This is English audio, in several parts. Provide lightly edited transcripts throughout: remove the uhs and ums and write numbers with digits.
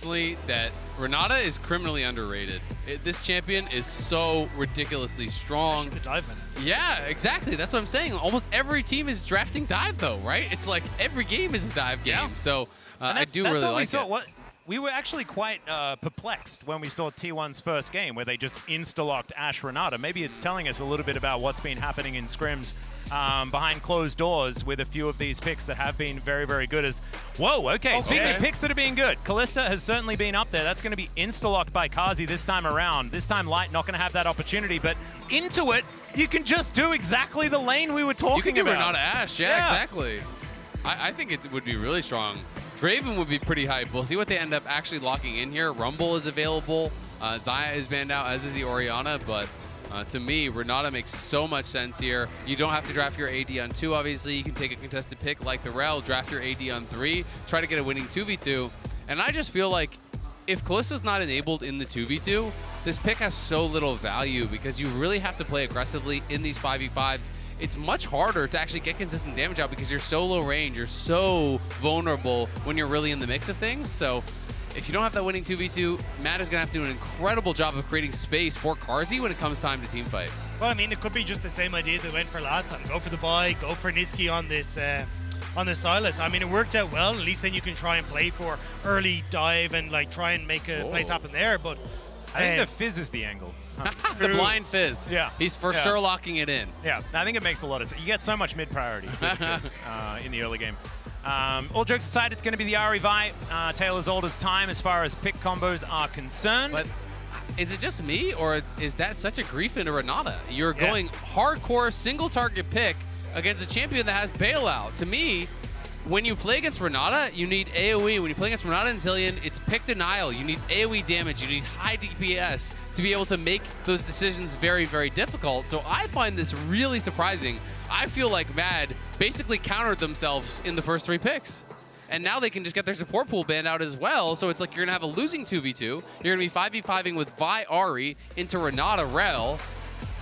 that Renata is criminally underrated. This champion is so ridiculously strong. The dive minute. Yeah, exactly. That's what I'm saying. Almost every team is drafting dive, though, right? It's like every game is a dive game. Yeah. So I do that's really what like we saw. it. What we were actually quite perplexed when we saw T1's first game, where they just insta-locked Ash Renata. Maybe it's telling us a little bit about what's been happening in scrims behind closed doors with a few of these picks that have been very, very good. Whoa, okay. Speaking of picks that are being good, Callista has certainly been up there. That's going to be insta-locked by Kazi this time around. This time, Light not going to have that opportunity, but into it, you can just do exactly the lane we were talking You can do about. Renata Ash, yeah, exactly. I think it would be really strong. Draven would be pretty hype. We'll see what they end up actually locking in here. Rumble is available. Xayah is banned out, as is the Orianna, but to me, Renata makes so much sense here. You don't have to draft your AD on 2, obviously. You can take a contested pick like the Rel, draft your AD on 3, try to get a winning 2v2. And I just feel like if Callista's not enabled in the 2v2, this pick has so little value because you really have to play aggressively in these 5v5s. It's much harder to actually get consistent damage out because you're so low range, you're so vulnerable when you're really in the mix of things. So if you don't have that winning 2v2, Matt is going to have to do an incredible job of creating space for Carzzy when it comes time to teamfight. Well, I mean, it could be just the same idea they went for last time. Go for the buy, go for Niski on this Sylas. I mean, it worked out well. At least then you can try and play for early dive and like try and make a place happen there. But I think the Fizz is the angle. The blind Fizz. Yeah. He's for sure locking it in. Yeah, I think it makes a lot of sense. You get so much mid-priority in the early game. All jokes aside, it's going to be the Ahri Vi. Tale as old as time as far as pick combos are concerned. But is it just me, or is that such a grief into Renata? You're going hardcore single target pick against a champion that has bailout. To me, when you play against Renata, you need AoE. When you play against Renata and Zilean, it's pick denial. You need AoE damage. You need high DPS to be able to make those decisions very, very difficult. So I find this really surprising. I feel like Mad basically countered themselves in the first 3 picks. And now they can just get their support pool banned out as well. So it's like you're going to have a losing 2v2. You're going to be 5v5ing with Vi Ahri into Renata Rel.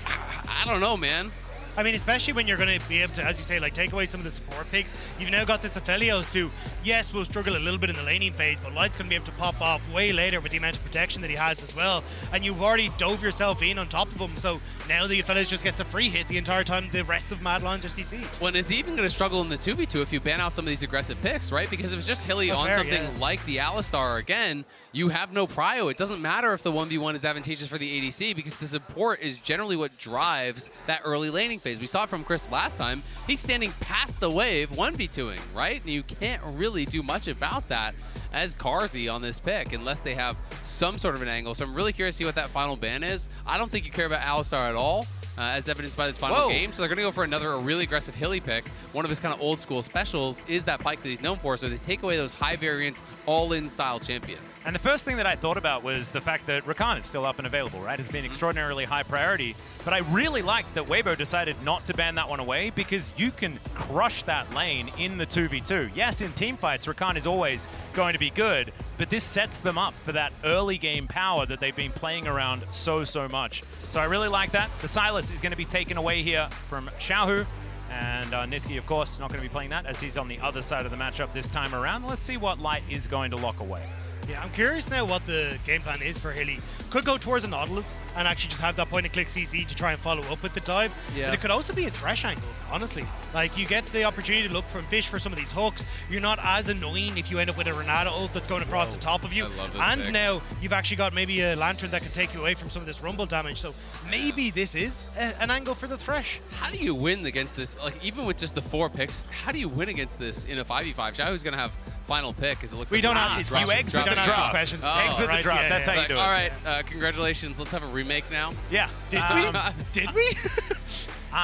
I don't know, man. I mean, especially when you're going to be able to, as you say, like take away some of the support picks. You've now got this Aphelios who, yes, will struggle a little bit in the laning phase, but Light's going to be able to pop off way later with the amount of protection that he has as well. And you've already dove yourself in on top of him, so now the Aphelios just gets the free hit the entire time the rest of Mad Lions are CC. When is he even going to struggle in the 2v2 if you ban out some of these aggressive picks, right? Because if it's just Hilly on something like the Alistar again, you have no prio. It doesn't matter if the 1v1 is advantageous for the ADC because the support is generally what drives that early laning phase. We saw it from Chris last time. He's standing past the wave 1v2ing, right? And you can't really do much about that as Carzzy on this pick unless they have some sort of an angle. So I'm really curious to see what that final ban is. I don't think you care about Alistar at all. As evidenced by this final game. So they're going to go for a really aggressive Hilly pick. One of his kind of old school specials is that Pyke that he's known for, so they take away those high variance, all-in style champions. And the first thing that I thought about was the fact that Rakan is still up and available, right? It's been extraordinarily high priority. But I really liked that Weibo decided not to ban that one away because you can crush that lane in the 2v2. Yes, in teamfights, Rakan is always going to be good, but this sets them up for that early game power that they've been playing around so much. So I really like that. The Sylas is going to be taken away here from Xiaohu. And Niski, of course, not going to be playing that as he's on the other side of the matchup this time around. Let's see what Light is going to lock away. Yeah, I'm curious now what the game plan is for Hilly. Could go towards a Nautilus and actually just have that point-and-click CC to try and follow up with the dive. Yeah. But it could also be a Thresh angle, honestly. Like, you get the opportunity to look for fish for some of these hooks. You're not as annoying if you end up with a Renata ult that's going across the top of you. I love this and pick. now you've actually got maybe a Lantern that can take you away from some of this Rumble damage. So maybe this is an angle for the Thresh. How do you win against this? Like, even with just the 4 picks, how do you win against this in a 5v5? Xiaohu's going to have final pick as it looks We like don't ask these questions. You exit We don't the ask these drop. questions. Exit the drop. That's how you do it. All right, congratulations. Let's have a remake now. Yeah. Did we? Did we?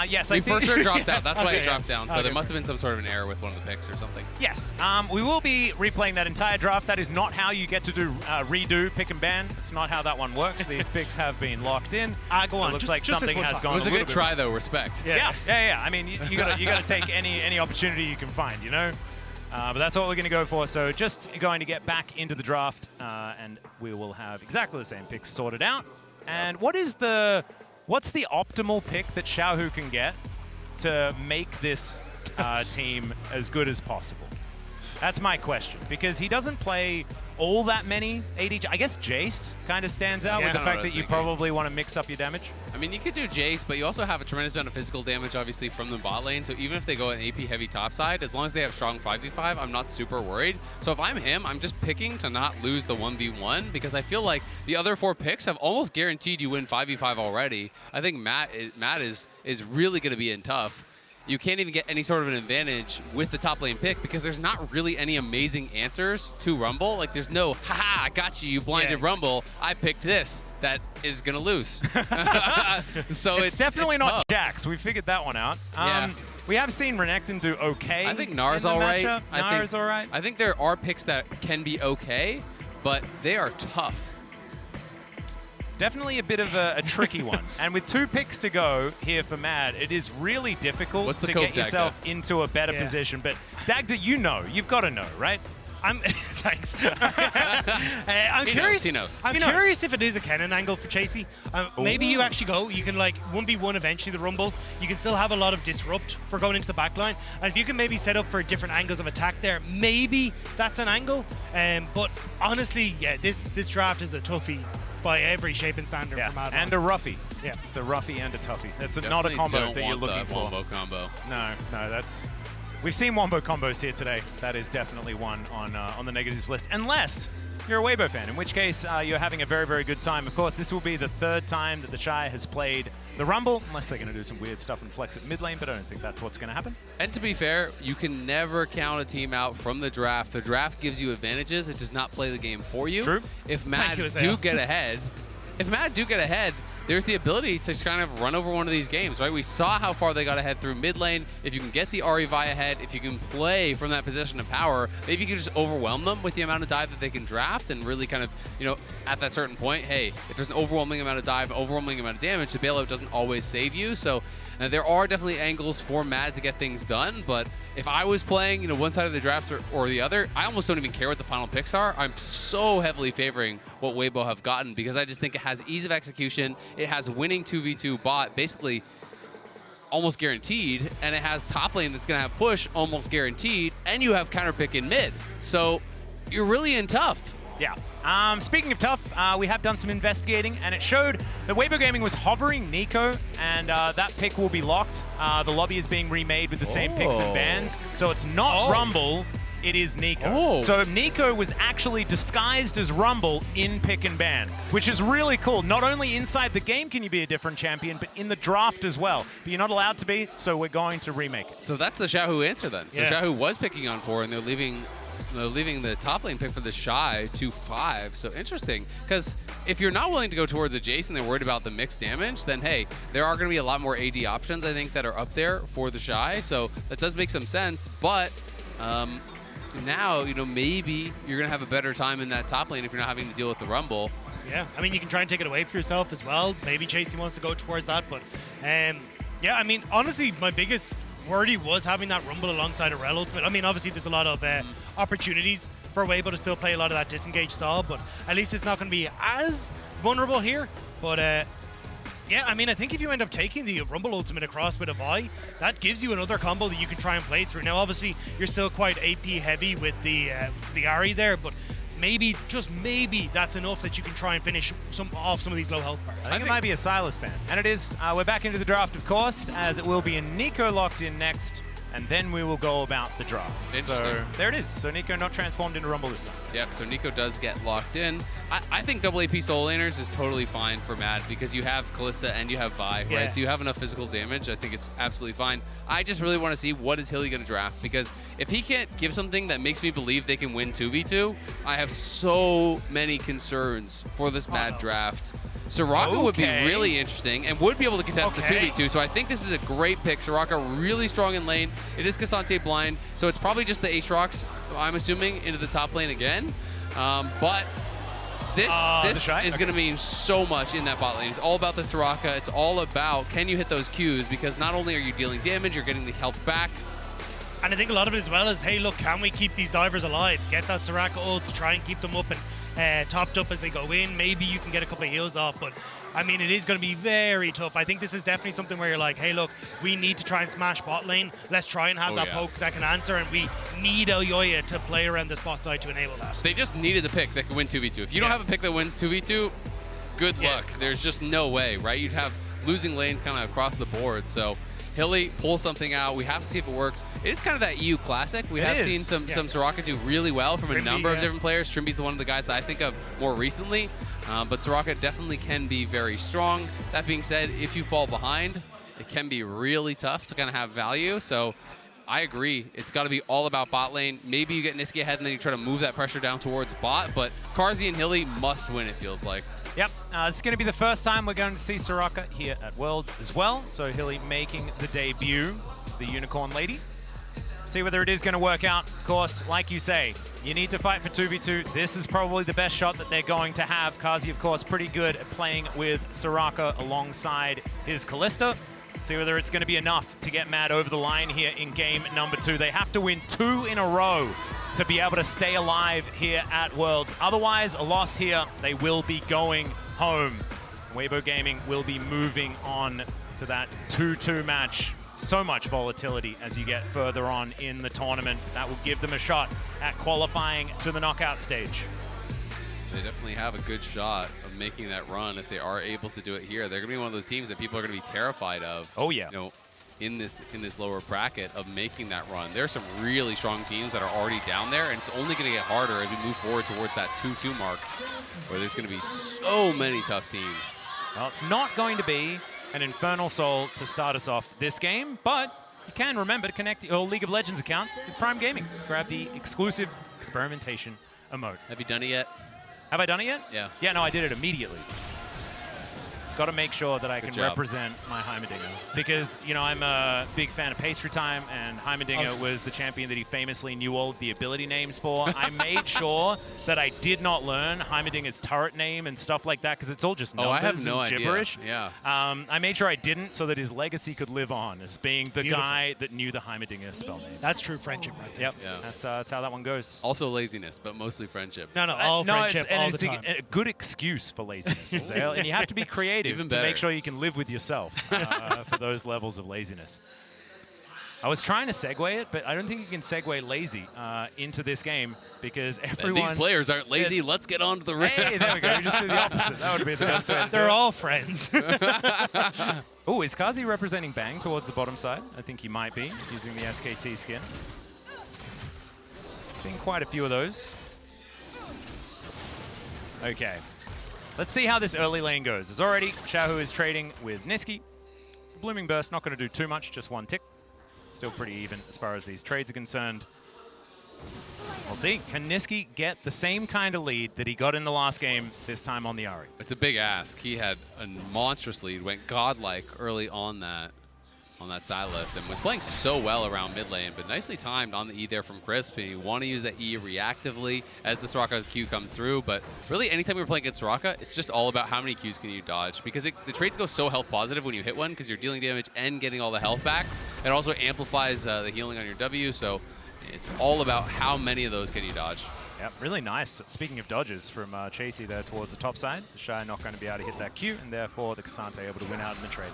Yes, We I think for sure dropped out. That's why Okay, it dropped down. So okay. there must have been some sort of an error with one of the picks or something. Yes, we will be replaying that entire draft. That is not how you get to do redo pick and ban. That's not how that one works. These picks have been locked in. Go on. It looks Just- like just this something one has time. gone It was a little good bit try, wrong. though. Respect. Yeah. I mean, you gotta take any opportunity you can find, you know. But that's what we're going to go for. So just going to get back into the draft, and we will have exactly the same picks sorted out. And what's the optimal pick that Xiaohu can get to make this team as good as possible? That's my question, because he doesn't play all that many AD. I guess Jace kind of stands out Yeah. with the I know fact what I was that you thinking. probably want to mix up your damage. I mean, you could do Jace, but you also have a tremendous amount of physical damage, obviously, from the bot lane. So even if they go an AP heavy top side, as long as they have strong 5v5, I'm not super worried. So if I'm him, I'm just picking to not lose the 1v1 because I feel like the other 4 picks have almost guaranteed you win 5v5 already. I think Matt is really going to be in tough. You can't even get any sort of an advantage with the top lane pick because there's not really any amazing answers to Rumble. Like, there's no, haha, I got you, you blinded Yeah. Rumble. I picked this. That is going to lose. So It's definitely not tough. Jax. We figured that one out. Yeah. We have seen Renekton do okay. I think Nar's in the all right. matchup. Nar's all right. I think there are picks that can be okay, but they are tough. It's definitely a bit of a tricky one. And with 2 picks to go here for Mad, it is really difficult What's the to code, get yourself into a better Yeah. position. But Dagda, you've got to know, right? Thanks. I'm He curious. knows. I'm He knows. curious if it is a Kennen angle for Chasey. Maybe you actually go. You can like 1v1 eventually the Rumble. You can still have a lot of disrupt for going into the back line. And if you can maybe set up for different angles of attack there, maybe that's an angle. But honestly, yeah, this draft is a toughie by every shape and standard Yeah. for Mad And a Lions. roughie. Yeah. It's a roughie and a toughie. That's not a Definitely combo don't that you're want looking the for. Wombo combo. No, that's. We've seen Wombo combos here today. That is definitely one on the negatives list, unless you're a Weibo fan, in which case you're having a very, very good time. Of course, this will be the 3rd time that the Shy has played the Rumble, unless they're going to do some weird stuff and flex at mid lane, but I don't think that's what's going to happen. And to be fair, you can never count a team out from the draft. The draft gives you advantages. It does not play the game for you. True. If Mad you, Isaiah. do get ahead, there's the ability to just kind of run over one of these games, right? We saw how far they got ahead through mid lane. If you can get the Revi ahead, if you can play from that position of power, maybe you can just overwhelm them with the amount of dive that they can draft and really kind of, at that certain point, hey, if there's an overwhelming amount of dive, overwhelming amount of damage, the bailout doesn't always save you. So there are definitely angles for Mad to get things done, but if I was playing, one side of the draft or the other, I almost don't even care what the final picks are. I'm so heavily favoring what Weibo have gotten because I just think it has ease of execution. It has winning 2v2 bot basically almost guaranteed, and it has top lane that's going to have push almost guaranteed, and you have counter pick in mid. So you're really in tough. Yeah. Speaking of tough, we have done some investigating, and it showed that Weibo Gaming was hovering Nico, and that pick will be locked. The lobby is being remade with the same picks and bans, so it's not Rumble, it is Nico. Oh. So Nico was actually disguised as Rumble in pick and ban, which is really cool. Not only inside the game can you be a different champion, but in the draft as well. But you're not allowed to be, so we're going to remake it. So that's the Shahu answer then. So Yeah. Shahu was picking on 4, and they're leaving the top lane pick for the Shy to 5. So interesting, because if you're not willing to go towards a Jace and they're worried about the mixed damage, then hey, there are going to be a lot more AD options, I think, that are up there for the Shy. So that does make some sense, but now, maybe you're going to have a better time in that top lane if you're not having to deal with the Rumble. Yeah, I mean, you can try and take it away for yourself as well. Maybe Chasey wants to go towards that, but yeah, I mean, honestly, my biggest worry was having that Rumble alongside a Rel Ultimate. I mean, obviously, there's a lot of opportunities for Weibo to still play a lot of that disengage style, but at least it's not going to be as vulnerable here. But yeah, I mean, I think if you end up taking the Rumble Ultimate across with a Vi, that gives you another combo that you can try and play through. Now, obviously, you're still quite AP heavy with the Ahri there, but maybe, just maybe, that's enough that you can try and finish off some of these low health bars. I think it might be a Silas ban. And it is. We're back into the draft, of course, as it will be a Nico locked in next, and then we will go about the draft. Interesting. So there it is. So Nico not transformed into Rumble this time. Yep, so Nico does get locked in. I think double AP solo laners is totally fine for Mad because you have Kalista and you have Vi, Yeah. right? So you have enough physical damage. I think it's absolutely fine. I just really want to see what is Hilly going to draft because if he can't give something that makes me believe they can win 2v2, I have so many concerns for this Mad draft. Soraka would be Okay. really interesting and would be able to contest the 2v2, so I think this is a great pick. Soraka really strong in lane. It is Cassante blind, so it's probably just the Aatrox, I'm assuming, into the top lane again. But this Shy? is going to mean so much in that bot lane. It's all about the Soraka. It's all about can you hit those Qs, because not only are you dealing damage, you're getting the health back. And I think a lot of it as well is, hey, look, can we keep these divers alive? Get that Soraka ult to try and keep them up and topped up as they go in. Maybe you can get a couple of heals off, but I mean, it is going to be very tough. I think this is definitely something where you're like, hey, look, we need to try and smash bot lane. Let's try and have that poke that can answer, and we need Elyoya to play around this bot side to enable that. They just needed a pick that could win 2v2. If you don't have a pick that wins 2v2, good luck. There's just no way, right? You'd have losing lanes kind of across the board. So Hilly pull something out. We have to see if it works. It is kind of that EU classic. We have seen some Soraka do really well from a number of different players. Trimby's one of the guys that I think of more recently. But Soraka definitely can be very strong. That being said, if you fall behind, it can be really tough to kind of have value. So I agree. It's got to be all about bot lane. Maybe you get Niski ahead and then you try to move that pressure down towards bot. But Carzzy and Hilly must win, it feels like. Yep, this is going to be the first time we're going to see Soraka here at Worlds as well. So Hilly making the debut, the Unicorn Lady. See whether it is going to work out. Of course, like you say, you need to fight for 2v2. This is probably the best shot that they're going to have. Carzzy, of course, pretty good at playing with Soraka alongside his Kalista. See whether it's going to be enough to get Mad over the line here in game number 2. They have to win 2 in a row to be able to stay alive here at Worlds. Otherwise, a loss here, they will be going home. Weibo Gaming will be moving on to that 2-2 match. So much volatility as you get further on in the tournament. That will give them a shot at qualifying to the knockout stage. They definitely have a good shot of making that run if they are able to do it here. They're going to be one of those teams that people are going to be terrified of. Oh, yeah. You know, in this lower bracket of making that run. There's some really strong teams that are already down there, and it's only going to get harder as we move forward towards that 2-2 mark, where there's going to be so many tough teams. Well, it's not going to be an Infernal Soul to start us off this game, but you can remember to connect your League of Legends account with Prime Gaming. Grab the exclusive experimentation emote. Have you done it yet? Have I done it yet? Yeah. Yeah, no, I did it immediately. Got to make sure that I can job. represent my Heimerdinger. Because, you know, I'm a big fan of Pastry Time, and Heimerdinger was the champion that he famously knew all of the ability names for. I made sure that I did not learn Heimerdinger's turret name and stuff like that, because it's all just numbers I have no and gibberish. idea. Yeah. I made sure I didn't so that his legacy could live on as being the guy that knew the Heimerdinger spell names. That's true friendship right there. Yep, that's how that one goes. Also laziness, but mostly friendship. No, all friendship all the it's time. a good excuse for laziness, Azael, and you have to be creative Even to better. make sure you can live with yourself for those levels of laziness. I was trying to segue it, but I don't think you can segue lazy into this game because everyone... And these players aren't lazy. Let's get on to the ring. Hey, there we go. We just do the opposite. That would be the best way to do They're it. all friends. Oh, is Carzzy representing Bang towards the bottom side? I think he might be, using the SKT skin. Been quite a few of those. Okay. Let's see how this early lane goes. As already, Xiaohu is trading with Niski. Blooming Burst not going to do too much, just one tick. Still pretty even as far as these trades are concerned. We'll see. Can Niski get the same kind of lead that he got in the last game, this time on the Ahri? It's a big ask. He had a monstrous lead, went godlike early on that Silas, and was playing so well around mid lane, but nicely timed on the E there from Crisp. And you want to use that E reactively as the Soraka Q comes through, but really anytime we were playing against Soraka, it's just all about how many Qs can you dodge, because the trades go so health positive when you hit one, because you're dealing damage and getting all the health back. It also amplifies the healing on your W, so it's all about how many of those can you dodge. Yep, really nice. Speaking of dodges from Chasey there towards the top side, the Shy not going to be able to hit that Q, and therefore the K'Sante able to win out in the trade.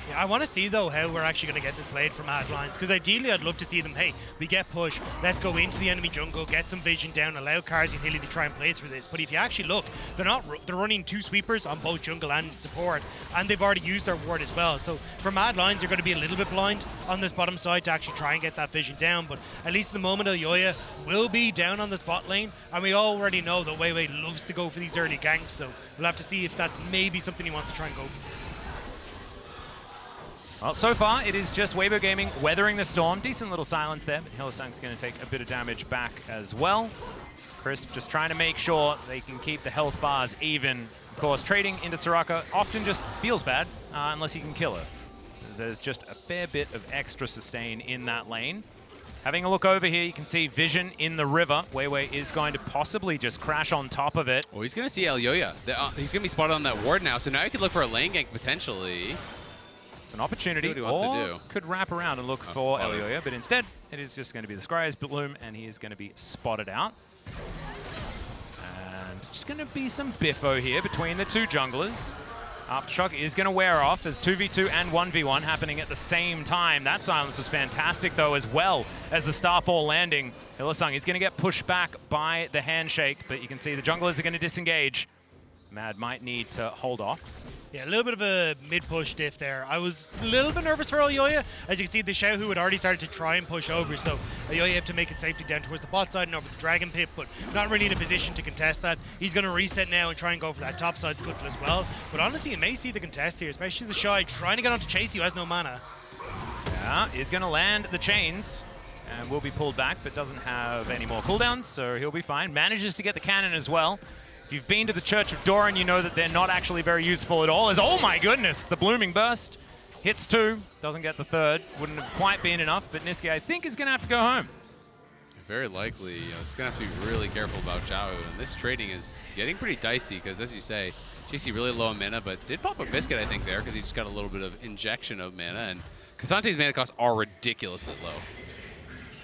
Yeah, I want to see, though, how we're actually going to get this played from Mad Lions, because ideally I'd love to see them, hey, we get push, let's go into the enemy jungle, get some vision down, allow Carzzy and Hilly to try and play through this. But if you actually look, they're running 2 sweepers on both jungle and support, and they've already used their ward as well. So for Mad Lions, they're going to be a little bit blind on this bottom side to actually try and get that vision down. But at least at the moment, Elyoya will be down on the spot lane, and we already know that Weiwei loves to go for these early ganks, so we'll have to see if that's maybe something he wants to try and go for. Well, so far, it is just Weibo Gaming weathering the storm. Decent little silence there, but Hylissang's going to take a bit of damage back as well. Crisp just trying to make sure they can keep the health bars even. Of course, trading into Soraka often just feels bad unless you can kill her. There's just a fair bit of extra sustain in that lane. Having a look over here, you can see Vision in the river. Weiwei is going to possibly just crash on top of it. Well, he's going to see Elyoya. He's going to be spotted on that ward now, so now he could look for a lane gank potentially. It's an opportunity, See what he wants to do. Could wrap around and look for Elyoya, but instead, it is just going to be the Scry's Bloom, and he is going to be spotted out. And just going to be some biffo here between the two junglers. Aftershock is going to wear off as 2v2 and 1v1 happening at the same time. That silence was fantastic, though, as well as the Starfall landing. Hylissang is going to get pushed back by the handshake, but you can see the junglers are going to disengage. Mad might need to hold off. Yeah, a little bit of a mid-push diff there. I was a little bit nervous for Elyoya. As you can see, the Xiaohu had already started to try and push over, so Elyoya had to make it safely down towards the bot side and over the Dragon Pit, but not really in a position to contest that. He's going to reset now and try and go for that top side scuttle as well. But honestly, you may see the contest here, especially the Shy trying to get onto Chasey, who has no mana. Yeah, he's going to land the chains and will be pulled back, but doesn't have any more cooldowns, so he'll be fine. Manages to get the cannon as well. If you've been to the Church of Doran, you know that they're not actually very useful at all. As, oh my goodness, the Blooming Burst hits 2, doesn't get the 3rd. Wouldn't have quite been enough, but Niski, I think, is going to have to go home. Very likely. It's going to have to be really careful about Xiaohu. And this trading is getting pretty dicey because, as you say, JC really low on mana, but did pop a Biscuit, I think, there because he just got a little bit of injection of mana. And Kasante's mana costs are ridiculously low.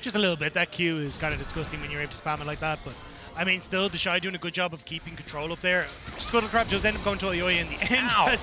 Just a little bit. That Q is kind of disgusting when you're able to spam it like that, but I mean, still, the Shy doing a good job of keeping control up there. Scuttlecrab does end up going to Elyoya in the end.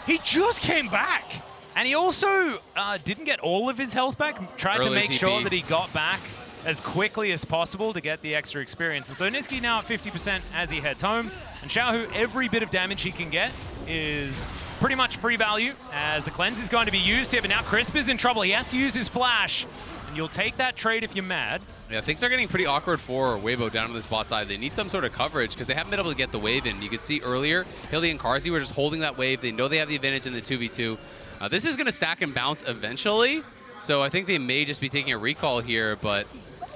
He just came back. And he also didn't get all of his health back. Tried to make sure that he got back as quickly as possible to get the extra experience. And so Niski now at 50% as he heads home. And Xiaohu, every bit of damage he can get is pretty much free value, as the cleanse is going to be used here. But now Crisp is in trouble. He has to use his flash. And you'll take that trade if you're mad. Yeah, things are getting pretty awkward for Weibo down on the spot side. They need some sort of coverage because they haven't been able to get the wave in. You could see earlier, Hildy and Carzzy were just holding that wave. They know they have the advantage in the 2v2. This is going to stack and bounce eventually, so I think they may just be taking a recall here, but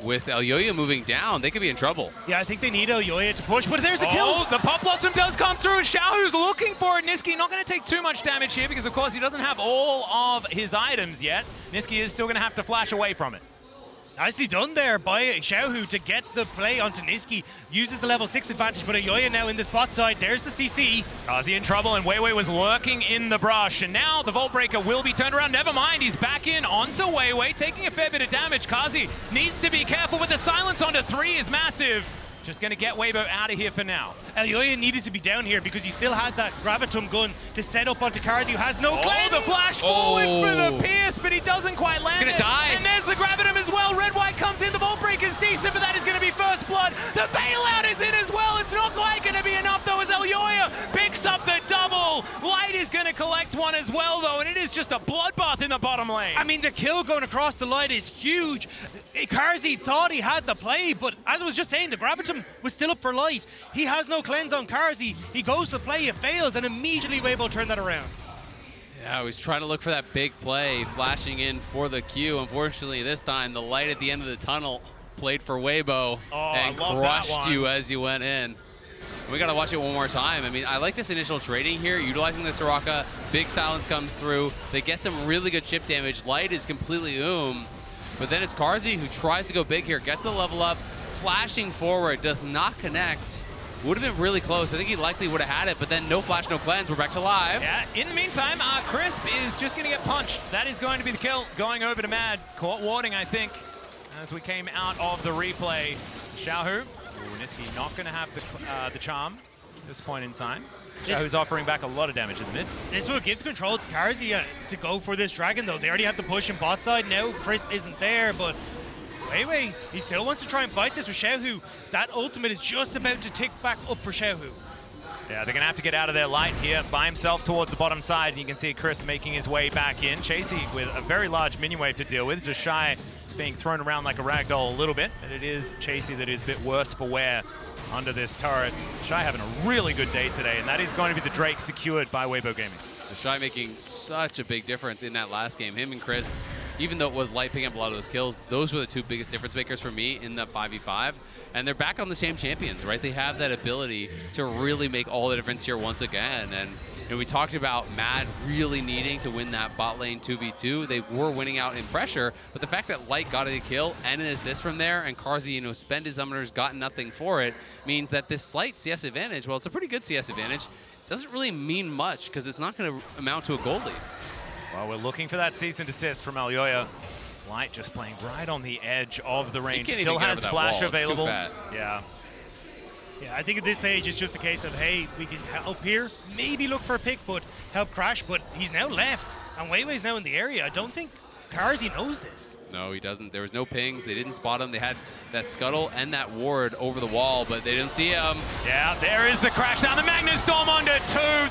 with Elyoya moving down, they could be in trouble. Yeah, I think they need Elyoya to push, but there's the kill! Oh, the Pop Blossom does come through, and Xiaohu's looking for it. Niski not going to take too much damage here because, of course, he doesn't have all of his items yet. Niski is still going to have to flash away from it. Nicely done there by Xiaohu to get the play onto Niski. Uses the level 6 advantage, but Elyoya now in this bot side. There's the CC. Carzzy in trouble, and Weiwei was lurking in the brush. And now the Vault Breaker will be turned around. Never mind, he's back in onto Weiwei, taking a fair bit of damage. Carzzy needs to be careful, with the silence onto 3 is massive. Just going to get Weibo out of here for now. Elyoya needed to be down here because he still had that Gravitum gun to set up onto Carzzy, who has no cleanse. Oh, the flash forward for the Pierce, but he doesn't quite land. He's gonna die. And there's the Gravitum as well. Red-White comes in. The Vault Breaker's decent, but that is going to be first blood. The bailout is in as well. It's not quite going to be enough, though, as Elyoya picks up the double. Light is going to collect one as well, though, and it is just a bloodbath in the bottom lane. I mean, the kill going across the line is huge. Carzzy thought he had the play, but as I was just saying, the Gravitum was still up for Light. He has no cleanse on Carzzy. He goes to play, it fails, and immediately Weibo turned that around. Yeah, he was trying to look for that big play, flashing in for the Q. Unfortunately, this time, the light at the end of the tunnel played for Weibo and crushed you as you went in. We got to watch it one more time. I mean, I like this initial trading here, utilizing the Soraka. Big silence comes through. They get some really good chip damage. Light is completely but then it's Carzzy who tries to go big here, gets the level up, flashing forward, does not connect. Would have been really close. I think he likely would have had it, but then no flash, no cleanse. We're back to live. Yeah, in the meantime, Crisp is just going to get punched. That is going to be the kill, going over to Mad. Caught warding, I think, as we came out of the replay. Xiaohu, Niski not going to have the charm at this point in time. Xiaohu's offering back a lot of damage in the mid. This will give control to Carzzy to go for this dragon, though. They already have the push in bot side now. Crisp isn't there, but Weiwei, he still wants to try and fight this with Xiaohu. That ultimate is just about to tick back up for Xiaohu. Yeah, they're going to have to get out of their light here by himself towards the bottom side, and you can see Chris making his way back in. Chasey with a very large minion wave to deal with. Just Shy is being thrown around like a ragdoll a little bit, and it is Chasey that is a bit worse for wear under this turret. Shy having a really good day today, and that is going to be the Drake secured by Weibo Gaming. The Shy making such a big difference in that last game. Him and Chris, even though it was Light picking up a lot of those kills, those were the two biggest difference makers for me in that 5v5. And they're back on the same champions, right? They have that ability to really make all the difference here once again. And we talked about Mad really needing to win that bot lane 2v2. They were winning out in pressure, but the fact that Light got a kill and an assist from there, and Carzzy, spend his summoners, got nothing for it, means that this slight CS advantage, well, it's a pretty good CS advantage, doesn't really mean much because it's not going to amount to a gold lead. Well, we're looking for that cease and desist from Elyoya. Light just playing right on the edge of the range. Still has flash available. Yeah. Yeah, I think at this stage it's just a case of, hey, we can help here, maybe look for a pick, but help Crash, but he's now left, and Weiwei's now in the area. I don't think Carzzy knows this. No, he doesn't. There was no pings. They didn't spot him. They had that scuttle and that ward over the wall, but they didn't see him. Yeah, there is the crash down. The Magnus Storm onto 2.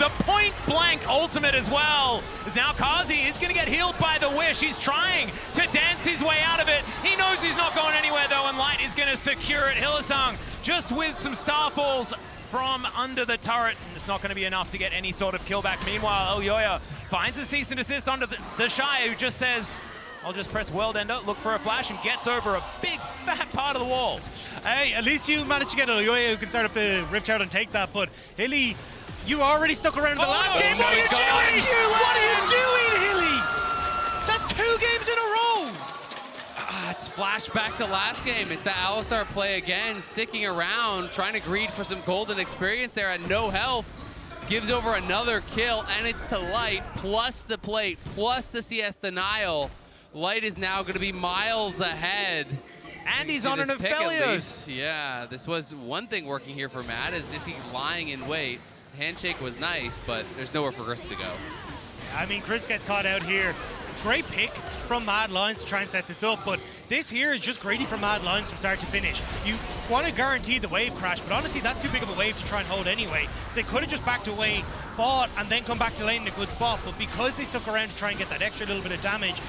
The point blank ultimate as well. As now Carzzy is going to get healed by the Wish. He's trying to dance his way out of it. He knows he's not going anywhere though, and Light is going to secure it. Hylissang just with some starfalls from under the turret. And it's not going to be enough to get any sort of kill back. Meanwhile, Elyoya finds a cease and desist onto the Shy, who just says, I'll just press World Ender, look for a flash, and gets over a big fat part of the wall. Hey, at least you managed to get Elyoya who can start up the Rift Shroud and take that, but Hilly, you already stuck around in the last game. no, What are you he's doing? gone. What are you doing, Hilly? That's 2 games in a row. It's flashback to last game. It's the Alistar play again, sticking around, trying to greed for some golden experience there at no health. Gives over another kill, and it's to Light, plus the plate, plus the CS denial. Light is now going to be miles ahead. And he's on an Aphelios. Yeah, this was one thing working here for Matt, is this he's lying in wait. Handshake was nice, but there's nowhere for Chris to go. I mean, Chris gets caught out here. Great pick from Mad Lions to try and set this up, but this here is just greedy from Mad Lions from start to finish. You want to guarantee the wave crash, but honestly, that's too big of a wave to try and hold anyway. So they could have just backed away, fought, and then come back to lane in a good spot, but because they stuck around to try and get that extra little bit of damage,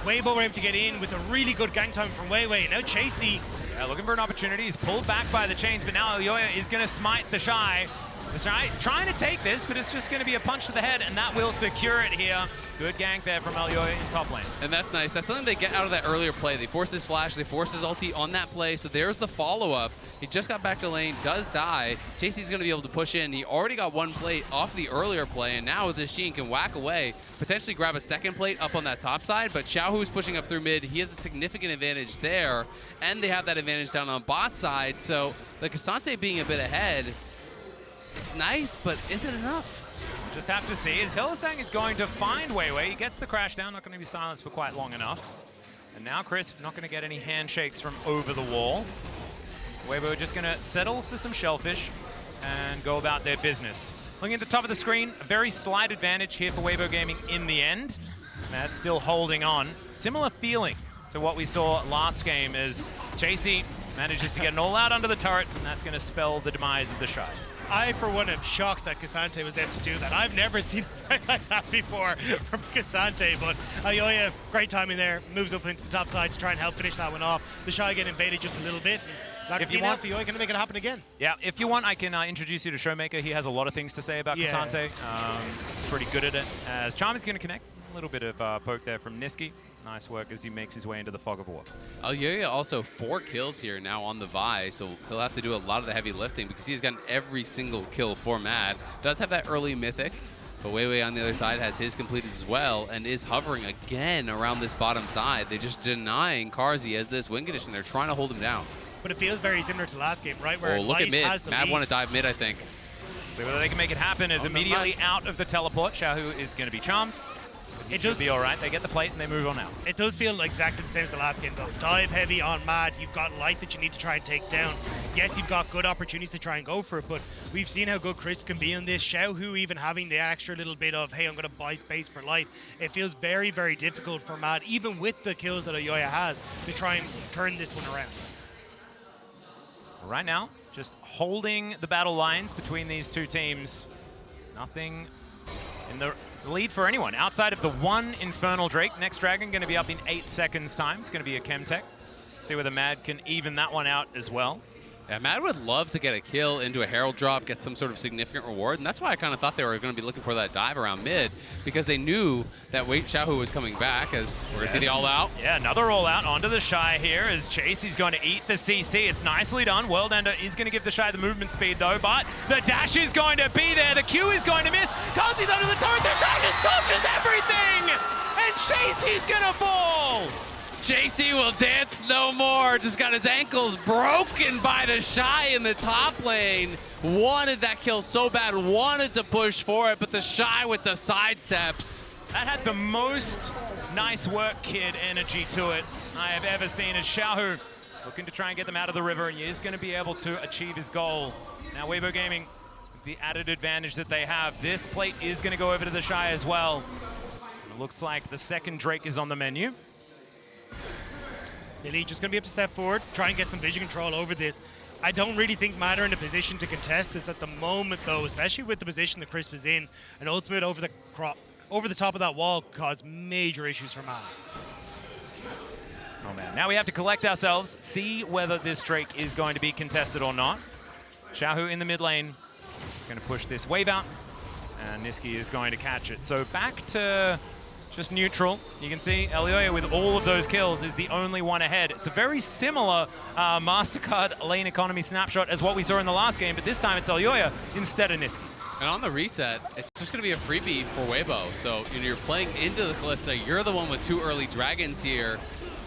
Weibo were able to get in with a really good gang time from Weiwei. Now Chasey. Yeah, looking for an opportunity. He's pulled back by the chains, but now Elyoya is going to smite the Shy. The Shy trying to take this, but it's just going to be a punch to the head, and that will secure it here. Good gank there from Elyoya in top lane. And that's nice. That's something they get out of that earlier play. They forced his flash, they forced his ulti on that play, so there's the follow-up. He just got back to lane, does die. Chasey's going to be able to push in. He already got 1 plate off the earlier play, and now with this Sheen can whack away, potentially grab a 2nd plate up on that top side, but Xiaohu's pushing up through mid. He has a significant advantage there, and they have that advantage down on bot side, so the K'Sante being a bit ahead, it's nice, but is it enough? Just have to see as Hylissang is going to find Weiwei. He gets the crash down, not going to be silenced for quite long enough. And now Chris not going to get any handshakes from over the wall. Weibo are just going to settle for some shellfish and go about their business. Looking at the top of the screen, a very slight advantage here for Weibo Gaming in the end. Matt's still holding on. Similar feeling to what we saw last game as Chasey manages to get an all-out under the turret, and that's going to spell the demise of the Shy. I, for one, am shocked that K'Sante was able to do that. I've never seen anything like that before from K'Sante, but Elyoya, great timing there, moves up into the top side to try and help finish that one off. The Shy get invaded just a little bit. Glad to see now Elyoya going to make it happen again. Yeah, if you want, I can introduce you to Showmaker. He has a lot of things to say about K'Sante. He's pretty good at it. As Charm is going to connect. A little bit of poke there from Niski. Nice work as he makes his way into the fog of war. Elyoya also 4 kills here now on the Vi, so he'll have to do a lot of the heavy lifting because he's gotten every single kill for Mad. Does have that early mythic, but Weiwei on the other side has his completed as well and is hovering again around this bottom side. They're just denying Carzzy as this win condition. They're trying to hold him down. But it feels very similar to last game, right? Where look at Light has mid. the Mad lead. want to dive mid, I think. See whether they can make it happen is immediately out of the teleport. Xiaohu is going to be charmed. It should be all right. They get the plate and they move on out. It does feel exactly the same as the last game, though. Dive heavy on Mad. You've got Light that you need to try and take down. Yes, you've got good opportunities to try and go for it, but we've seen how good Crisp can be on this. Xiaohu even having the extra little bit of, hey, I'm going to buy space for Light. It feels very, very difficult for Mad, even with the kills that Elyoya has, to try and turn this one around. Right now, just holding the battle lines between these two teams. Nothing in the lead for anyone outside of the one Infernal Drake. Next Dragon going to be up in 8 seconds time. It's going to be a Chemtech. See whether Mad can even that one out as well. Yeah, Mad would love to get a kill into a Herald drop, get some sort of significant reward, and that's why I kind of thought they were going to be looking for that dive around mid, because they knew that Xiaohu was coming back, as we're going to see the all-out. Yeah, another all-out onto the Shy here as Chasey's going to eat the CC. It's nicely done. World Ender is going to give the Shy the movement speed, though, but the dash is going to be there. The Q is going to miss. Carzzy's under the turret. The Shy just touches everything, and Chasey's going to fall. JC will dance no more. Just got his ankles broken by the Shy in the top lane. Wanted that kill so bad, wanted to push for it, but the Shy with the sidesteps. That had the most nice work kid energy to it I have ever seen as Xiaohu looking to try and get them out of the river, and he is going to be able to achieve his goal Now Weibo Gaming, the added advantage that they have. This plate is going to go over to the Shy as well. It looks like the second Drake is on the menu. Billy just going to be able to step forward, try and get some vision control over this. I don't really think Mad are in a position to contest this at the moment, though, especially with the position that Crisp is in. An ultimate over the top of that wall caused major issues for Mad. Oh man, now we have to collect ourselves, see whether this Drake is going to be contested or not. Xiaohu in the mid lane is going to push this wave out, and Niski is going to catch it. So back to just neutral. You can see Elioya with all of those kills is the only one ahead. It's a very similar MasterCard lane economy snapshot as what we saw in the last game, but this time it's Elioya instead of Niski. And on the reset, it's just going to be a freebie for Weibo. So you're playing into the Kalista. You're the one with 2 early dragons here.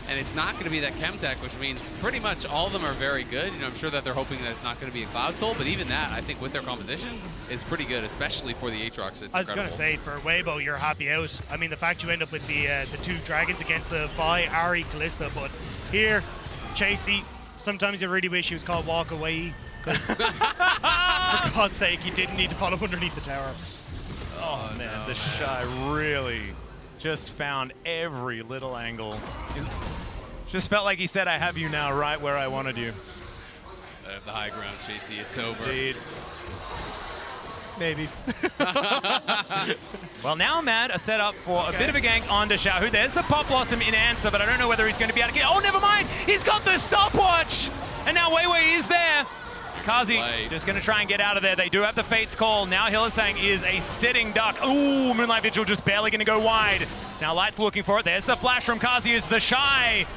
And it's not going to be that Chemtech, which means pretty much all of them are very good. I'm sure that they're hoping that it's not going to be a Cloud Soul, but even that, I think with their composition, is pretty good, especially for the Aatrox. It's I was going to say, for Weibo, you're happy out. I mean, the fact you end up with the 2 dragons against the Vi, Ari, Kalista, but here, Chasey, sometimes you really wish he was called Walk Away, because for God's sake, he didn't need to follow underneath the tower. Oh man, the Shy really just found every little angle. Just felt like he said, I have you now right where I wanted you. I have the high ground, Chasey. It's over. Indeed. Maybe. Well, now Mad are set up for a bit of a gank onto Xiaohu. There's the Pop Blossom in answer, but I don't know whether he's going to be able to get... Oh, never mind! He's got the stopwatch! And now Weiwei is there. Kazi just going to try and get out of there. They do have the Fate's Call. Now Hylissang is a sitting duck. Ooh, Moonlight Vigil just barely going to go wide. Now Light's looking for it. There's the flash from Kazi as the Shy.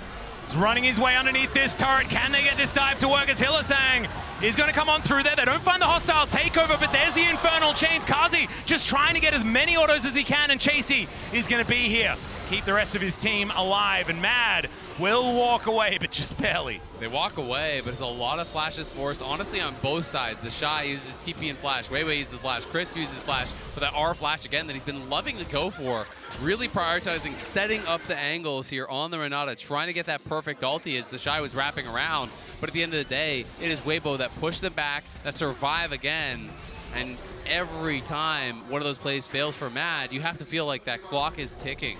He's running his way underneath this turret. Can they get this dive to work as Hylissang is going to come on through there? They don't find the hostile takeover, but there's the Infernal Chains. Kazi just trying to get as many autos as he can, and Chasey is going to be here. Keep the rest of his team alive, and Mad will walk away, but just barely. They walk away, but it's a lot of flashes forced, honestly, on both sides. The Shy uses TP and flash, Weiwei uses flash, Crisp uses flash for that R flash again that he's been loving to go for. Really prioritizing setting up the angles here on the Renata, trying to get that perfect ulti as the Shy was wrapping around. But at the end of the day, it is Weibo that pushed them back, that survive again. And every time one of those plays fails for Mad, you have to feel like that clock is ticking.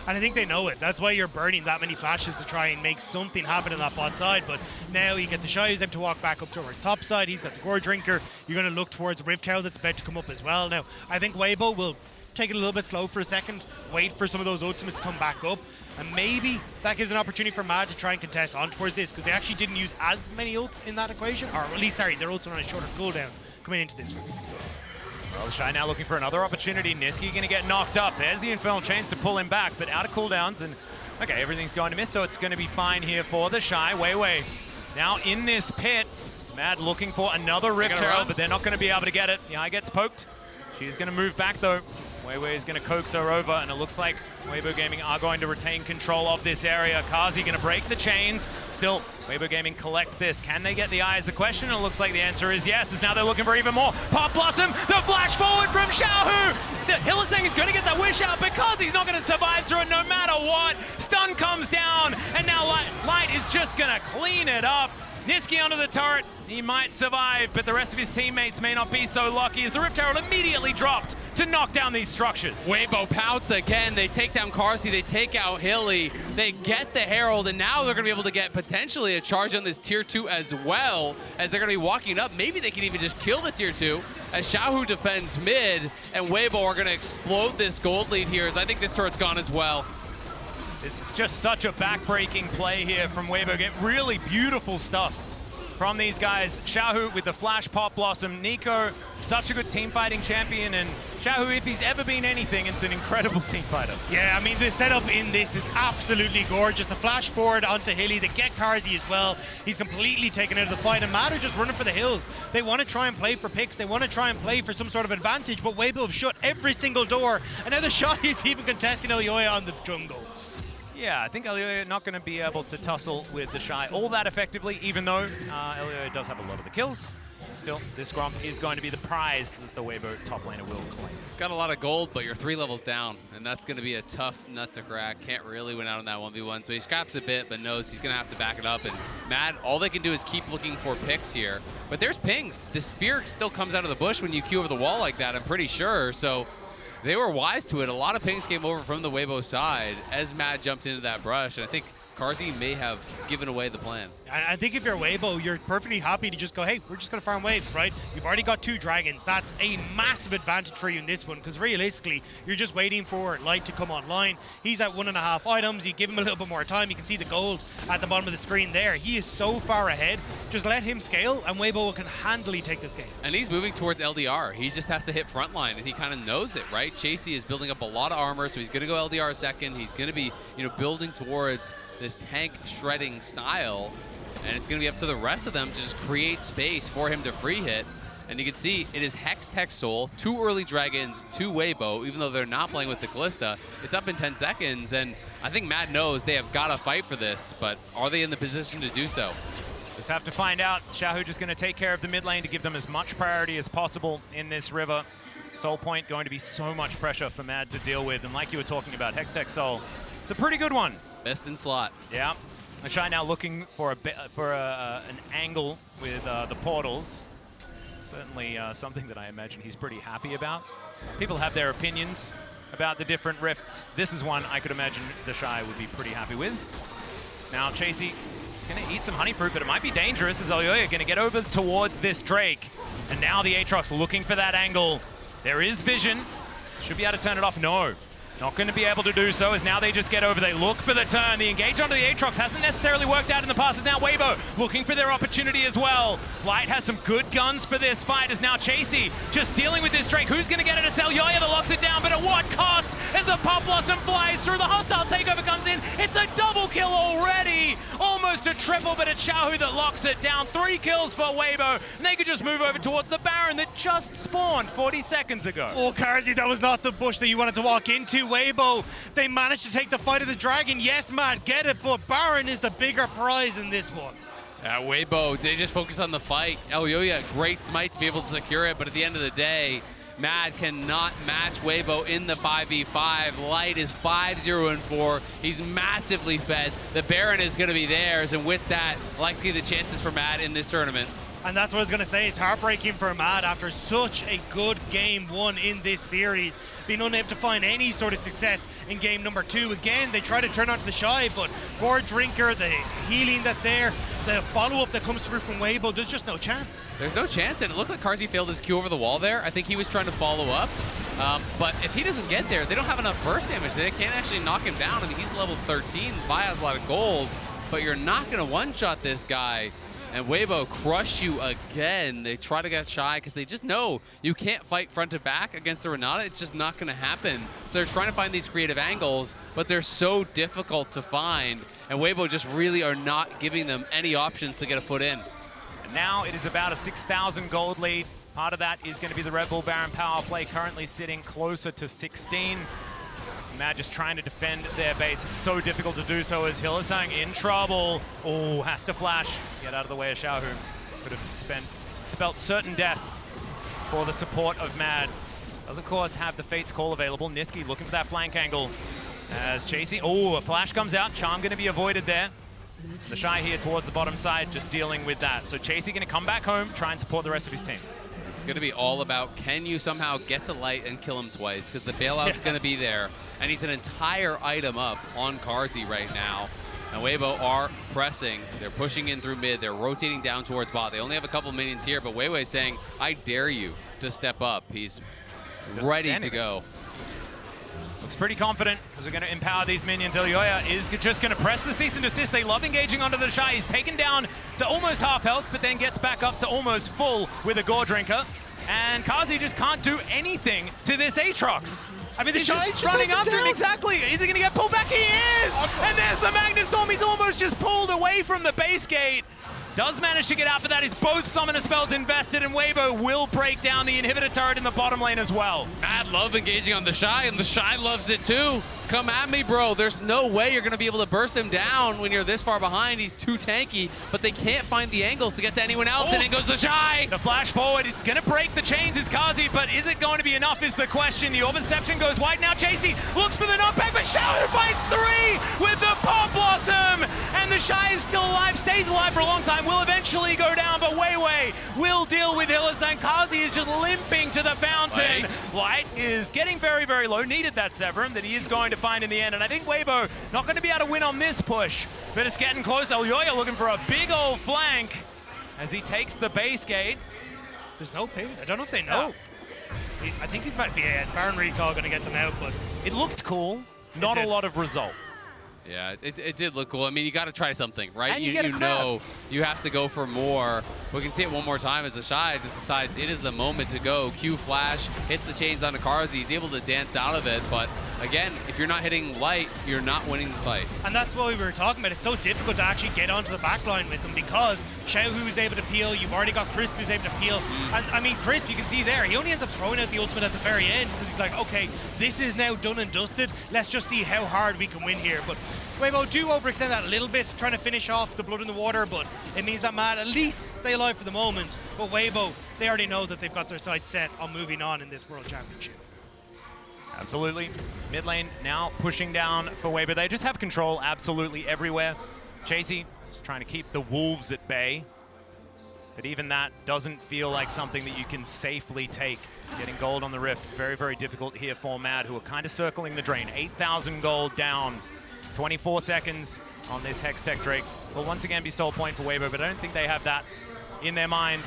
And I think they know it. That's why you're burning that many flashes to try and make something happen in that bot side. But now you get the Shy who's able to walk back up towards top side. He's got the Gore Drinker. You're going to look towards Rift Tower that's about to come up as well. Now, I think Weibo will take it a little bit slow for a second, wait for some of those ultimates to come back up. And maybe that gives an opportunity for Mad to try and contest on towards this, because they actually didn't use as many ults in that equation. Or at least, sorry, their ults are on a shorter cooldown coming into this one. Well, Shy now looking for another opportunity. Niski going to get knocked up. There's the Infernal Chains to pull him back, but out of cooldowns, and okay, everything's going to miss, so it's going to be fine here for the Shy. Weiwei now in this pit. Mad looking for another Rift Herald, but they're not going to be able to get it. The eye gets poked. She's going to move back, though. Weiwei is going to coax her over, and it looks like Weibo Gaming are going to retain control of this area. Kazi going to break the chains. Still, Weibo Gaming collect this. Can they get the eye is the question, and it looks like the answer is yes, as now they're looking for even more. Pop Blossom, the flash forward from Xiaohu! The Hylissang is going to get that wish out, but Kazi's not going to survive through it no matter what. Stun comes down, and now Light is just going to clean it up. Niski under the turret. He might survive, but the rest of his teammates may not be so lucky as the Rift Herald immediately dropped to knock down these structures. Weibo pouts again. They take down Carsey. They take out Hilly. They get the Herald, and now they're going to be able to get potentially a charge on this Tier 2 as well, as they're going to be walking up. Maybe they can even just kill the Tier 2 as Xiaohu defends mid, and Weibo are going to explode this gold lead here, as I think this turret's gone as well. It's just such a back-breaking play here from Weibo. Get really beautiful stuff from these guys. Xiaohu with the flash Pop Blossom. Nico, such a good team fighting champion, and Xiaohu, if he's ever been anything, it's an incredible team fighter. Yeah, I mean, the setup in this is absolutely gorgeous. The flash forward onto Hilly, they get Carsey as well. He's completely taken out of the fight, and Mad are just running for the hills. They want to try and play for picks. They want to try and play for some sort of advantage, but Weibo have shut every single door, and now the Shy is even contesting Elioya on the jungle. Yeah, I think Elioya not going to be able to tussle with the Shy all that effectively, even though Elioya does have a lot of the kills. Still, this Gromp is going to be the prize that the Weibo top laner will claim. It's got a lot of gold, but you're 3 levels down, and that's going to be a tough nut to crack. Can't really win out on that 1v1, so he scraps a bit, but knows he's going to have to back it up. And Mad, all they can do is keep looking for picks here. But there's pings. The spear still comes out of the bush when you queue over the wall like that, I'm pretty sure. So they were wise to it. A lot of pings came over from the Weibo side as Mad jumped into that brush, and I think Carzzy may have given away the plan. I think if you're Weibo, you're perfectly happy to just go, hey, we're just going to farm waves, right? You've already got 2 dragons. That's a massive advantage for you in this one, because realistically, you're just waiting for Light to come online. He's at 1.5 items. You give him a little bit more time. You can see the gold at the bottom of the screen there. He is so far ahead. Just let him scale, and Weibo can handily take this game. And he's moving towards LDR. He just has to hit frontline, and he kind of knows it, right? Chasey is building up a lot of armor, so he's going to go LDR second. He's going to be, building towards this tank shredding style, and it's going to be up to the rest of them to just create space for him to free hit. And you can see it is Hex Tech Soul, 2 early dragons, 2 Weibo, even though they're not playing with the Callista. It's up in 10 seconds, and I think Mad knows they have got to fight for this, but are they in the position to do so? Just have to find out. Xiaohu just going to take care of the mid lane to give them as much priority as possible in this river. Soul Point going to be so much pressure for Mad to deal with, and like you were talking about, Hex Tech Soul, it's a pretty good one. Best in slot. Yeah. Shy now looking for an angle with the portals. Certainly something that I imagine he's pretty happy about. People have their opinions about the different rifts. This is one I could imagine the Shy would be pretty happy with. Now Chasey is going to eat some honey fruit, but it might be dangerous as Elyoya going to get over towards this Drake. And now the Aatrox looking for that angle. There is vision. Should be able to turn it off. No. Not going to be able to do so, as now they just get over. They look for the turn. The engage onto the Aatrox hasn't necessarily worked out in the past. As now Weibo looking for their opportunity as well. Light has some good guns for this fight, as now Chasey just dealing with this Drake. Who's going to get it? It's Elyoya that locks it down, but at what cost? As the Pop Blossom flies through, the hostile takeover comes in. It's a double kill already. Almost a triple, but it's Xiaohu that locks it down. 3 kills for Weibo, and they could just move over towards the Baron that just spawned 40 seconds ago. Oh, Carzzy, that was not the bush that you wanted to walk into. Weibo, they managed to take the fight of the dragon. Yes, man, get it, but Baron is the bigger prize in this one. Weibo, they just focus on the fight. Elyoya, great smite to be able to secure it, but at the end of the day, Mad cannot match Weibo in the 5v5. Light is 5-0-4. He's massively fed. The Baron is going to be theirs, and with that, likely the chances for Mad in this tournament. And that's what I was going to say. It's heartbreaking for Mad after such a good game 1 in this series, being unable to find any sort of success in game number 2. Again, they try to turn onto the Shy, but Gore Drinker, the healing that's there, the follow-up that comes through from Weibo, there's just no chance. There's no chance, and it looked like Carzzy failed his Q over the wall there. I think he was trying to follow up, but if he doesn't get there, they don't have enough burst damage. They can't actually knock him down. I mean, he's level 13, Vi has a lot of gold, but you're not going to one-shot this guy. And Weibo crush you again. They try to get Shy because they just know you can't fight front to back against the Renata. It's just not going to happen. So they're trying to find these creative angles, but they're so difficult to find. And Weibo just really are not giving them any options to get a foot in. And now it is about a 6,000 gold lead. Part of that is going to be the Red Bull Baron power play, currently sitting closer to 16. Mad just trying to defend their base. It's so difficult to do so as Hylissang in trouble. Oh, has to flash. Get out of the way of Xiaohu. Could have spelt certain death for the support of Mad. Does, of course, have the Fate's Call available. Niski looking for that flank angle as Chasey. Oh, a flash comes out. Charm going to be avoided there. The Shy here towards the bottom side, just dealing with that. So Chasey going to come back home, try and support the rest of his team. It's going to be all about, can you somehow get to Light and kill him twice? Because the bailout's going to be there. And he's an entire item up on Carzzy right now. And Weibo are pressing. They're pushing in through mid. They're rotating down towards bot. They only have a couple minions here, but Weibo is saying, I dare you to step up. He's just ready to go. Looks pretty confident because we're going to empower these minions. Elyoya is just going to press the cease and desist. They love engaging onto the Shy. He's taken down to almost half health, but then gets back up to almost full with a Gore Drinker. And Carzzy just can't do anything to this Aatrox. I mean, the He's Shy's just running after him, exactly. Is he going to get pulled back? He is! And there's the Magnus Storm. He's almost just pulled away from the base gate. Does manage to get out, but that is both summoner spells invested, and Weibo will break down the inhibitor turret in the bottom lane as well. Mad love engaging on the Shy, and the Shy loves it too. Come at me, bro. There's no way you're going to be able to burst him down when you're this far behind. He's too tanky, but they can't find the angles to get to anyone else, and in goes the Shy. The flash forward, it's going to break the chains, it's Kazi, but is it going to be enough is the question. The Orb-Inception goes wide now. Chasey looks for the knockback, but Shao fights 3 with the Pop Blossom, and the Shy is still alive, stays alive for a long time, will eventually go down, but Weiwei will deal with Hylissang. Kazi is just limping to the fountain. Light is getting very, very low, needed that Severum that he is going to find in the end, and I think Weibo not going to be able to win on this push, but it's getting close. Elyoya looking for a big old flank as he takes the base gate. There's no pings. I don't know if they know. I think he's might be a Baron recall going to get them out, but it looked cool. Not a lot of result. Yeah, it did look cool. I mean, you got to try something, right? And you know you have to go for more. We can see it one more time as the Shy just decides it is the moment to go. Q flash, hits the chains on the cars. He's able to dance out of it, but again, if you're not hitting light, you're not winning the fight. And that's what we were talking about. It's so difficult to actually get onto the back line with them because Xiaohu is able to peel. You've already got Crisp who's able to peel. And I mean, Crisp, you can see there, he only ends up throwing out the ultimate at the very end because he's like, okay, this is now done and dusted. Let's just see how hard we can win here. But Weibo do overextend that a little bit, trying to finish off the blood in the water, but it means that Mad at least stay alive for the moment. But Weibo, they already know that they've got their sights set on moving on in this World Championship. Absolutely. Mid lane now pushing down for Weibo. They just have control absolutely everywhere. Chasey just trying to keep the Wolves at bay. But even that doesn't feel like something that you can safely take. Getting gold on the Rift, very, very difficult here for Mad, who are kind of circling the drain. 8,000 gold down, 24 seconds on this Hextech Drake. Will once again be soul point for Weibo, but I don't think they have that in their mind.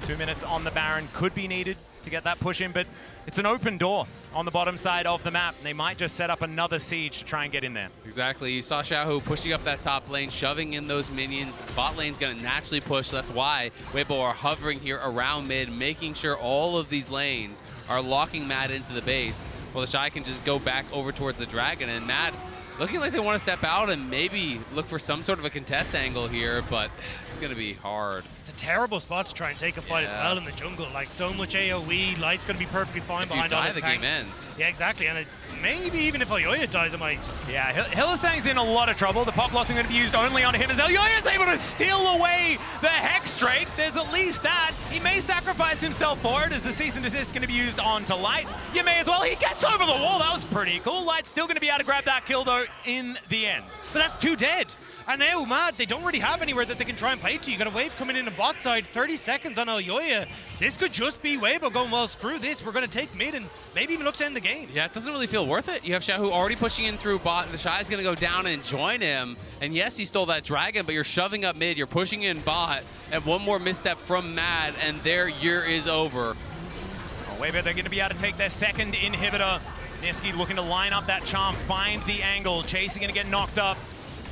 2 minutes on the Baron could be needed to get that push in, but it's an open door on the bottom side of the map, and they might just set up another siege to try and get in there. Exactly. You saw Xiaohu pushing up that top lane, shoving in those minions. The bot lane's going to naturally push, so that's why Weibo are hovering here around mid, making sure all of these lanes are locking Mad into the base, while the Shy can just go back over towards the Dragon, and Mad looking like they want to step out and maybe look for some sort of a contest angle here, but it's going to be hard. It's a terrible spot to try and take a fight as well in the jungle. Like, so much AoE, Light's going to be perfectly fine behind all his tanks. The game ends. Yeah, exactly. And maybe even if Elyoya dies, it might. Yeah, Hylissang's in a lot of trouble. The Pop Blossom going to be used only on him as Elyoya's able to steal away the Hex Drake. There's at least that. He may sacrifice himself for it as the Cease and Desist going to be used onto Light. You may as well. He gets over the wall. That was pretty cool. Light's still going to be able to grab that kill, though, in the end. But that's 2 dead. And now, Mad, they don't really have anywhere that they can try and play to. You got a wave coming in the bot side, 30 seconds on Elyoya. This could just be Weibo going, well, screw this. We're going to take mid and maybe even look to end the game. Yeah, it doesn't really feel worth it. You have Xiaohu already pushing in through bot. The Shy's going to go down and join him. And yes, he stole that Dragon, but you're shoving up mid. You're pushing in bot. And one more misstep from Mad, and their year is over. Oh, Weibo, they're going to be able to take their second inhibitor. Niski looking to line up that charm, find the angle. Chasey going to get knocked up.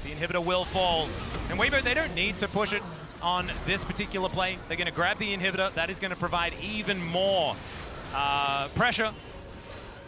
The inhibitor will fall. And Weibo, they don't need to push it on this particular play. They're going to grab the inhibitor. That is going to provide even more pressure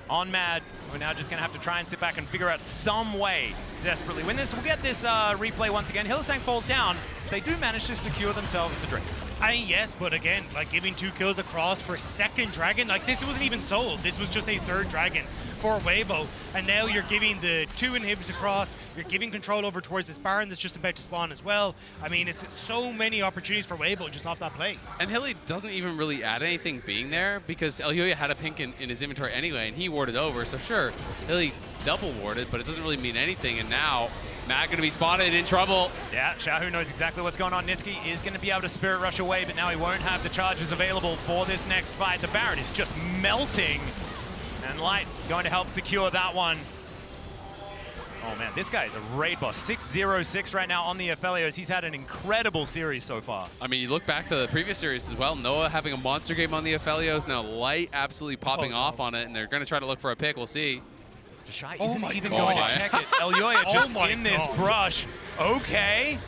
on Mad. We're now just going to have to try and sit back and figure out some way to desperately win this. We'll get this replay once again. Hylissang falls down. They do manage to secure themselves the drink. Yes, but again, like giving 2 kills across for second Dragon, like this wasn't even sold. This was just a third Dragon for Weibo. And now you're giving the 2 inhibs across. You're giving control over towards this Baron that's just about to spawn as well. I mean, it's so many opportunities for Weibo just off that play. And Hilly doesn't even really add anything being there because Elyoya had a pink in his inventory anyway, and he warded over. So sure, Hilly double warded, but it doesn't really mean anything. And now Matt going to be spotted in trouble. Yeah, Xiaohu knows exactly what's going on. Niski is going to be able to Spirit Rush away, but now he won't have the charges available for this next fight. The Baron is just melting, and Light going to help secure that one. Oh man, this guy is a raid boss. 6-0-6 right now on the Aphelios. He's had an incredible series so far. I mean, you look back to the previous series as well. Noah having a monster game on the Aphelios. Now Light absolutely popping off on it, and they're going to try to look for a pick. We'll see. Shy isn't even going to check it. Elyoya just in this brush. Okay.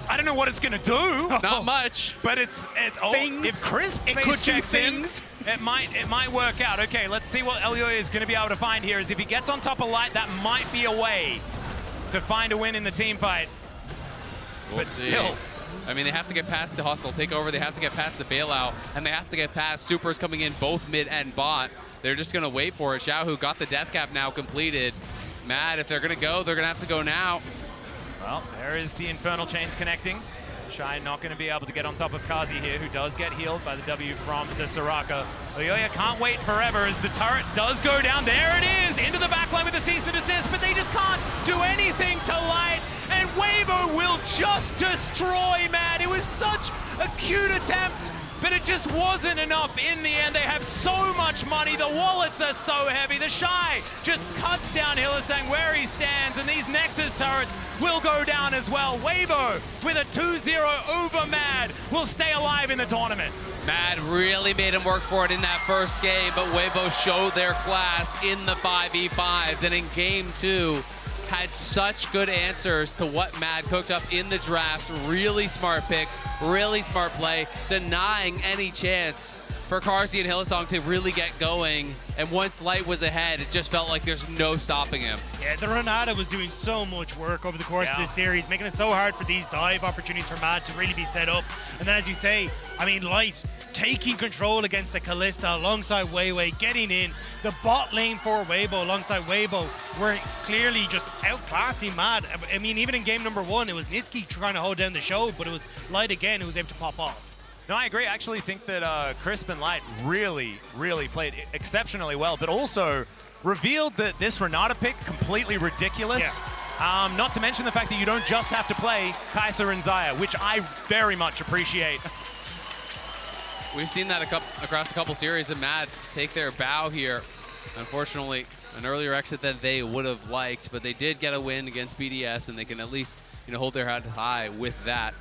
I don't know what it's going to do. Not much. But it's if Crisp face checks in, it might work out. Okay, let's see what Elyoya is going to be able to find here. Is if he gets on top of Light, that might be a way to find a win in the team fight. We'll see. Still. I mean, they have to get past the hostile takeover. They have to get past the bailout, and they have to get past supers coming in both mid and bot. they're just going to wait for it. Xiaohu got the death cap now completed. Mad, if they're going to go, they're going to have to go now. Well, there is the Infernal Chains connecting. Shy not going to be able to get on top of Kazi here, who does get healed by the W from the Soraka. Oyoya can't wait forever as the turret does go down. There it is, into the backline with the cease and desist, but they just can't do anything to Light. And Weibo will just destroy Mad. It was such a cute attempt, but it just wasn't enough in the end. They have so much money. The wallets are so heavy. The Shy just cuts down Hylissang where he stands, and these Nexus turrets will go down as well. Weibo with a 2-0 over Mad will stay alive in the tournament. Mad really made him work for it in that first game, but Weibo showed their class in the 5v5s, and in game 2, had such good answers to what Mad cooked up in the draft. Really smart picks, really smart play, denying any chance for Carzzy and Hylissang to really get going. And once Light was ahead, it just felt like there's no stopping him. Yeah, the Renata was doing so much work over the course of this series, making it so hard for these dive opportunities for Mad to really be set up. And then, as you say, I mean, Light taking control against the Kalista alongside Weiwei, getting in. The bot lane for Weibo alongside Weibo were clearly just outclassing Mad. I mean, even in game number 1, it was Niski trying to hold down the show, but it was Light again who was able to pop off. No, I agree. I actually think that Crisp and Light really played exceptionally well, but also revealed that this Renata pick completely ridiculous. Yeah. Not to mention the fact that you don't just have to play Kai'Sa and Xayah, which I very much appreciate. We've seen that across a couple series of Mad take their bow here. Unfortunately, an earlier exit that they would have liked, but they did get a win against BDS, and they can at least hold their head high with that.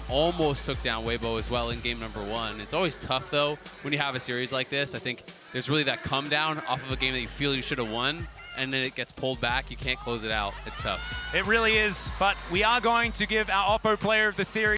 Almost took down Weibo as well in game number 1. It's always tough, though, when you have a series like this. I think there's really that come down off of a game that you feel you should have won, and then it gets pulled back. You can't close it out. It's tough. It really is, but we are going to give our Oppo player of the series